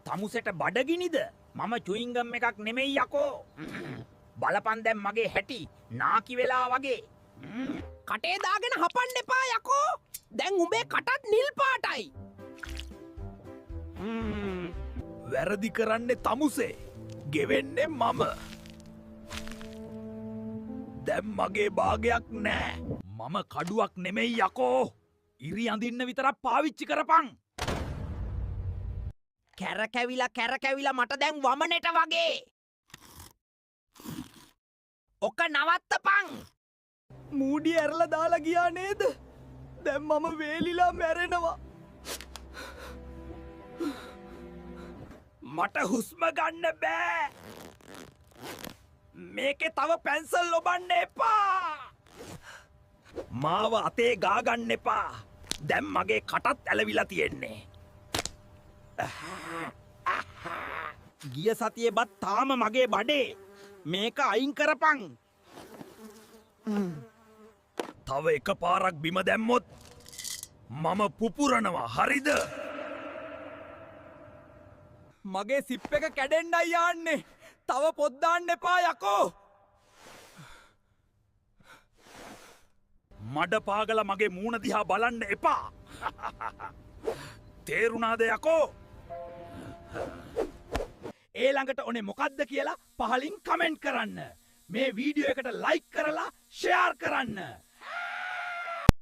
තමුසෙට බඩගිනිද? මම චුයින්ගම් එකක් නෙමෙයි යකෝ. බලපන් දැන් මගේ හැටි නාකි වෙලා වගේ. කටේ දාගෙන හපන්න එපා යකෝ. දැන් උඹේ කටත් නිල් පාටයි. වැරදි කරන්නේ තමුසේ. ගෙවෙන්නේ මම. දැන් මගේ භාගයක් නෑ. මම කඩුවක් නෙමෙයි යකෝ. ඉරි අඳින්න විතරක් පාවිච්චි කරපන්. කැරකැවිලා මට දැන් වමනෙට වගේ. ඔක නවත්තපන්. මූඩි ඇරලා දාලා ගියා නේද? දැන් මම වේලිලා මැරෙනවා. මට හුස්ම ගන්න බෑ. මේකේ තව පැන්සල් ලොබන්න එපා. මාව අතේ ගාගන්න එපා. දැන් මගේ කටත් ඇලවිලා තියෙන්නේ. ගිය සතියේ බත් තාම මගේ බඩේ. මේක අයින් කරපන්. තව එක පාරක් බිම දැම්මොත් මම පුපුරනවා. හරිද? මගේ සිප් එක කැඩෙන්නයි යන්නේ. තව පොත් දාන්න එපා යකෝ. මඩ පාගල මගේ මූණ දිහා බලන්න එපා. තේරුණාද යකෝ? ඊළඟට ඔනේ මොකද්ද කියලා පහලින් කමෙන්ට් කරන්න. මේ වීඩියෝ එකට ලයික් කරලා ෂෙයාර් කරන්න.